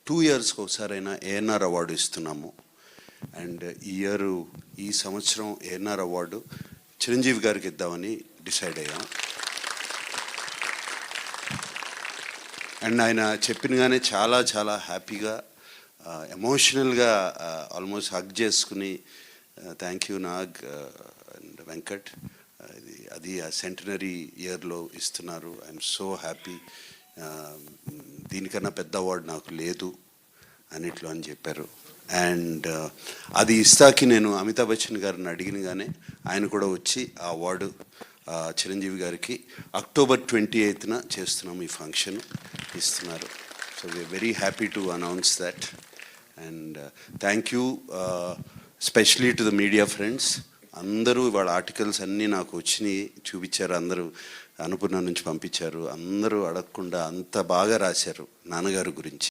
2 ఇయర్స్కి ఒకసారైనా ఏఎన్ఆర్ అవార్డు ఇస్తున్నాము. అండ్ ఈ సంవత్సరం ఏఎన్ఆర్ అవార్డు చిరంజీవి గారికి ఇద్దామని డిసైడ్ అయ్యాం. అండ్ ఆయన చెప్పినగానే చాలా చాలా హ్యాపీగా ఎమోషనల్గా ఆల్మోస్ట్ హగ్ చేసుకుని thank you Nag and Venkat, అది ఆ సెంటనరీ ఇయర్లో ఇస్తున్నారు, ఐఎమ్ సో హ్యాపీ, దీనికన్నా పెద్ద అవార్డు నాకు లేదు అన్నిట్లో అని చెప్పారు. అండ్ అది ఇస్తాకి నేను అమితాబ్ బచ్చన్ గారిని అడిగినగానే ఆయన కూడా వచ్చి ఆ అవార్డు చిరంజీవి గారికి October 28న చేస్తున్నాము ఈ ఫంక్షన్ ఇస్తున్నారు. So we are very happy to announce that. And thank you specially to the media friends. అందరూ వాళ్ళ ఆర్టికల్స్ అన్నీ నాకు వచ్చినాయి, చూపించారు, అందరూ అనుపూర్ణ నుంచి పంపించారు, అందరూ అడగకుండా అంత బాగా రాశారు నాన్నగారు గురించి.